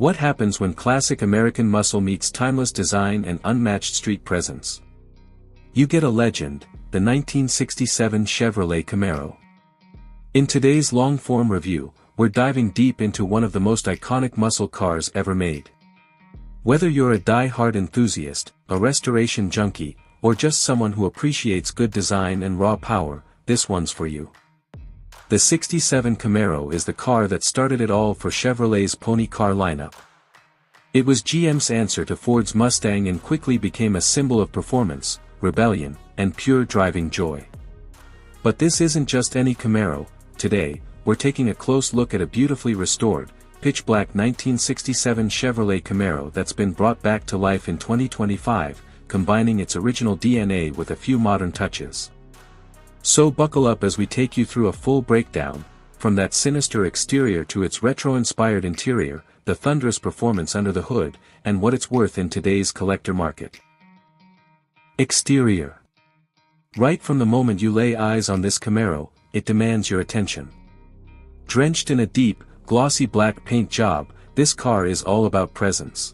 What happens when classic American muscle meets timeless design and unmatched street presence? You get a legend, the 1967 Chevrolet Camaro. In today's long-form review, we're diving deep into one of the most iconic muscle cars ever made. Whether you're a die-hard enthusiast, a restoration junkie, or just someone who appreciates good design and raw power, this one's for you. The 67 Camaro is the car that started it all for Chevrolet's pony car lineup. It was GM's answer to Ford's Mustang and quickly became a symbol of performance, rebellion, and pure driving joy. But this isn't just any Camaro. Today, we're taking a close look at a beautifully restored, pitch-black 1967 Chevrolet Camaro that's been brought back to life in 2025, combining its original DNA with a few modern touches. So buckle up as we take you through a full breakdown, from that sinister exterior to its retro-inspired interior, the thunderous performance under the hood, and what it's worth in today's collector market. Exterior. Right from the moment you lay eyes on this Camaro, it demands your attention. Drenched in a deep, glossy black paint job, this car is all about presence.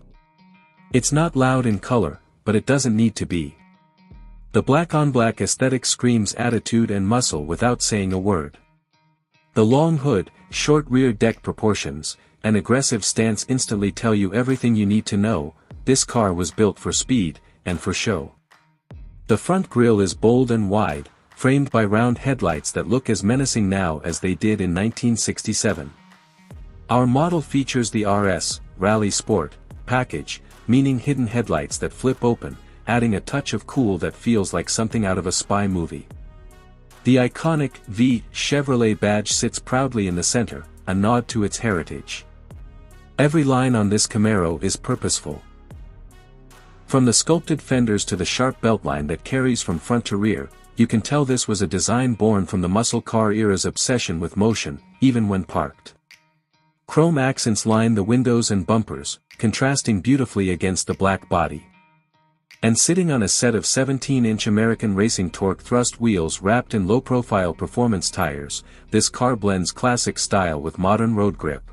It's not loud in color, but it doesn't need to be. The black-on-black aesthetic screams attitude and muscle without saying a word. The long hood, short rear deck proportions, and aggressive stance instantly tell you everything you need to know. This car was built for speed, and for show. The front grille is bold and wide, framed by round headlights that look as menacing now as they did in 1967. Our model features the RS, Rally Sport, package, meaning hidden headlights that flip open, adding a touch of cool that feels like something out of a spy movie. The iconic V Chevrolet badge sits proudly in the center, a nod to its heritage. Every line on this Camaro is purposeful. From the sculpted fenders to the sharp beltline that carries from front to rear, you can tell this was a design born from the muscle car era's obsession with motion, even when parked. Chrome accents line the windows and bumpers, contrasting beautifully against the black body. And sitting on a set of 17-inch American Racing Torque thrust wheels wrapped in low-profile performance tires, this car blends classic style with modern road grip.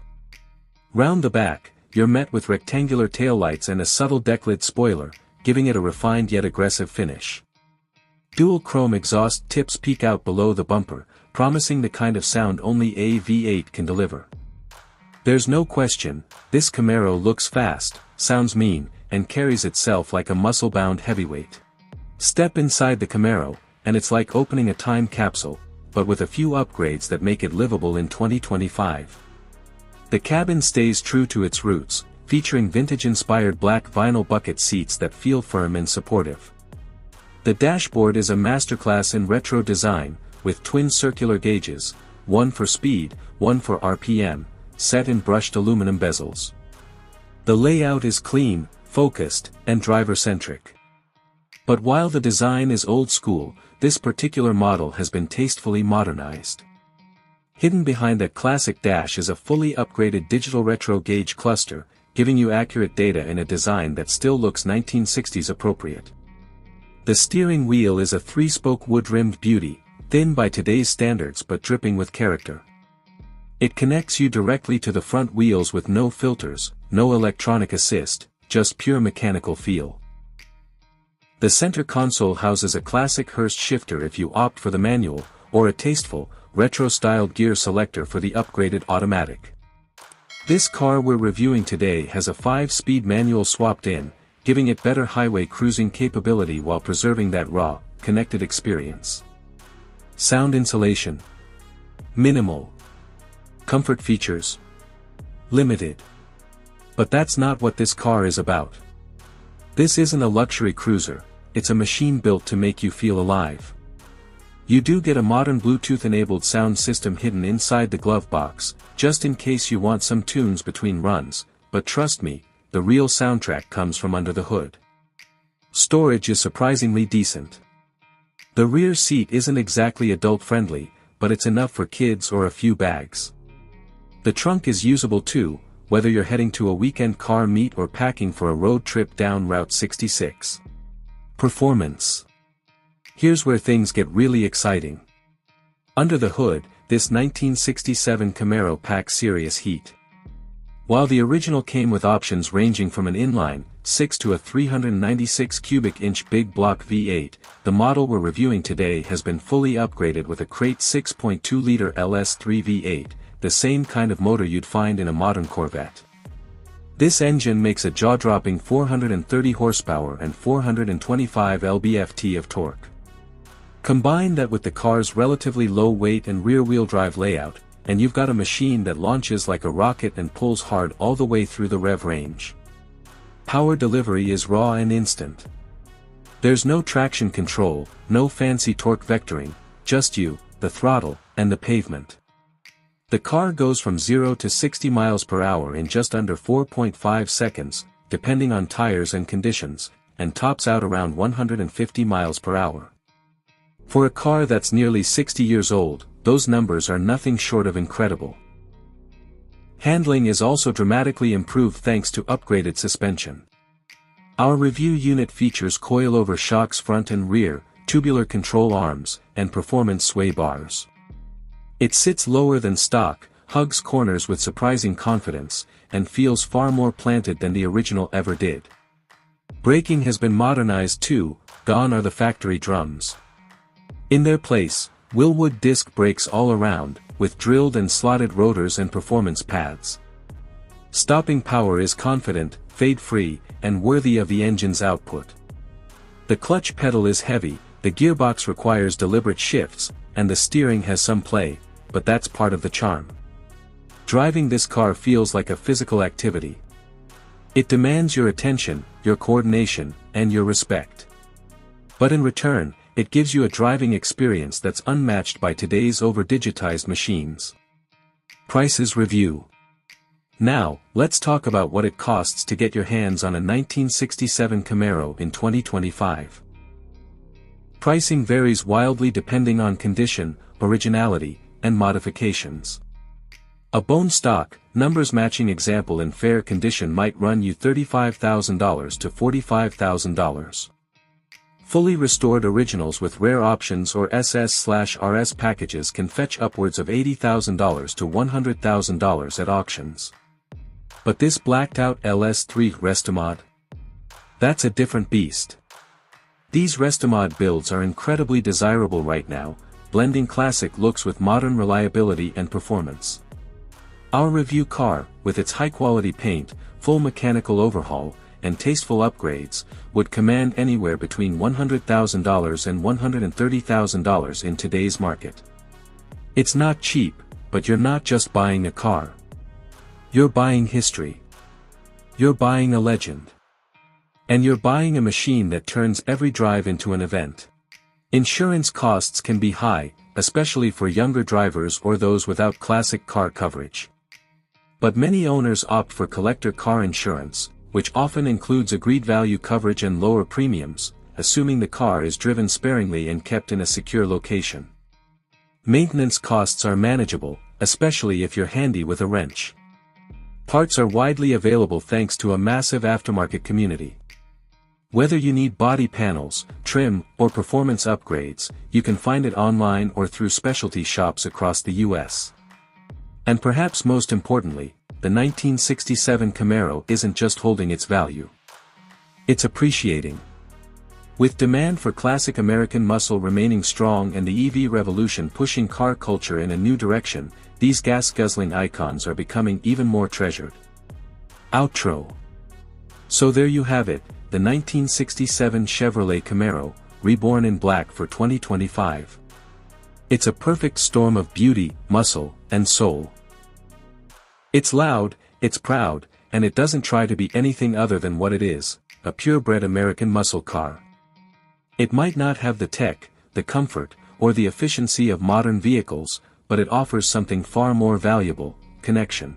Round the back, you're met with rectangular taillights and a subtle decklid spoiler, giving it a refined yet aggressive finish. Dual chrome exhaust tips peek out below the bumper, promising the kind of sound only a V8 can deliver. There's no question, this Camaro looks fast, sounds mean, and carries itself like a muscle-bound heavyweight. Step inside the Camaro, and it's like opening a time capsule, but with a few upgrades that make it livable in 2025. The cabin stays true to its roots, featuring vintage-inspired black vinyl bucket seats that feel firm and supportive. The dashboard is a masterclass in retro design, with twin circular gauges, one for speed, one for RPM, set in brushed aluminum bezels. The layout is clean, focused, and driver-centric. But while the design is old school, this particular model has been tastefully modernized. Hidden behind that classic dash is a fully upgraded digital retro gauge cluster, giving you accurate data in a design that still looks 1960s appropriate. The steering wheel is a 3-spoke wood-rimmed beauty, thin by today's standards but dripping with character. It connects you directly to the front wheels with no filters, no electronic assist, just pure mechanical feel. The center console houses a classic Hurst shifter if you opt for the manual, or a tasteful, retro-styled gear selector for the upgraded automatic. This car we're reviewing today has a 5-speed manual swapped in, giving it better highway cruising capability while preserving that raw, connected experience. Sound insulation. Minimal. Comfort features. Limited. But that's not what this car is about. This isn't a luxury cruiser, it's a machine built to make you feel alive. You do get a modern Bluetooth-enabled sound system hidden inside the glove box, just in case you want some tunes between runs, but trust me, the real soundtrack comes from under the hood. Storage is surprisingly decent. The rear seat isn't exactly adult-friendly, but it's enough for kids or a few bags. The trunk is usable too, whether you're heading to a weekend car meet or packing for a road trip down Route 66. Performance. Here's where things get really exciting. Under the hood, this 1967 Camaro packs serious heat. While the original came with options ranging from an inline 6 to a 396 cubic inch big block V8, the model we're reviewing today has been fully upgraded with a crate 6.2-liter LS3 V8, the same kind of motor you'd find in a modern Corvette. This engine makes a jaw-dropping 430 horsepower and 425 lb-ft of torque. Combine that with the car's relatively low weight and rear-wheel drive layout, and you've got a machine that launches like a rocket and pulls hard all the way through the rev range. Power delivery is raw and instant. There's no traction control, no fancy torque vectoring, just you, the throttle, and the pavement. The car goes from 0 to 60 miles per hour in just under 4.5 seconds, depending on tires and conditions, and tops out around 150 miles per hour. For a car that's nearly 60 years old, those numbers are nothing short of incredible. Handling is also dramatically improved thanks to upgraded suspension. Our review unit features coilover shocks front and rear, tubular control arms, and performance sway bars. It sits lower than stock, hugs corners with surprising confidence, and feels far more planted than the original ever did. Braking has been modernized too, gone are the factory drums. In their place, Wilwood disc brakes all around, with drilled and slotted rotors and performance pads. Stopping power is confident, fade-free, and worthy of the engine's output. The clutch pedal is heavy, the gearbox requires deliberate shifts, and the steering has some play, but that's part of the charm. Driving this car feels like a physical activity. It demands your attention, your coordination, and your respect. But in return, it gives you a driving experience that's unmatched by today's over-digitized machines. Prices review. Now, let's talk about what it costs to get your hands on a 1967 Camaro in 2025. Pricing varies wildly depending on condition, originality, and modifications. A bone stock, numbers-matching example in fair condition might run you $35,000 to $45,000. Fully restored originals with rare options or SS/RS packages can fetch upwards of $80,000 to $100,000 at auctions. But this blacked-out LS3 Restomod? That's a different beast. These Restomod builds are incredibly desirable right now, blending classic looks with modern reliability and performance. Our review car, with its high-quality paint, full mechanical overhaul, and tasteful upgrades, would command anywhere between $100,000 and $130,000 in today's market. It's not cheap, but you're not just buying a car. You're buying history. You're buying a legend. And you're buying a machine that turns every drive into an event. Insurance costs can be high, especially for younger drivers or those without classic car coverage. But many owners opt for collector car insurance, which often includes agreed value coverage and lower premiums, assuming the car is driven sparingly and kept in a secure location. Maintenance costs are manageable, especially if you're handy with a wrench. Parts are widely available thanks to a massive aftermarket community. Whether you need body panels, trim, or performance upgrades, you can find it online or through specialty shops across the US. And perhaps most importantly, the 1967 Camaro isn't just holding its value. It's appreciating. With demand for classic American muscle remaining strong and the EV revolution pushing car culture in a new direction, these gas-guzzling icons are becoming even more treasured. Outro. So there you have it, the 1967 Chevrolet Camaro, reborn in black for 2025. It's a perfect storm of beauty, muscle, and soul. It's loud, it's proud, and it doesn't try to be anything other than what it is, a purebred American muscle car. It might not have the tech, the comfort, or the efficiency of modern vehicles, but it offers something far more valuable: connection.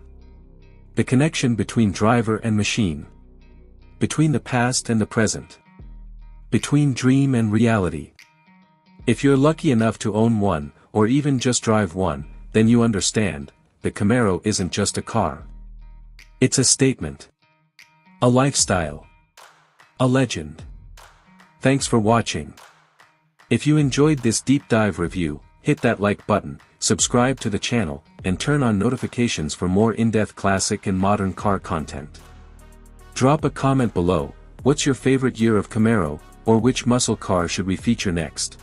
The connection between driver and machine. Between the past and the present. Between dream and reality. If you're lucky enough to own one, or even just drive one, then you understand, the Camaro isn't just a car. It's a statement. A lifestyle. A legend. Thanks for watching. If you enjoyed this deep dive review, hit that like button, subscribe to the channel, and turn on notifications for more in-depth classic and modern car content. Drop a comment below, what's your favorite year of Camaro, or which muscle car should we feature next?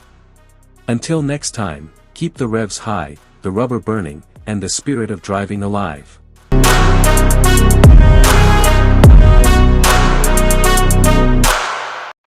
Until next time, keep the revs high, the rubber burning, and the spirit of driving alive.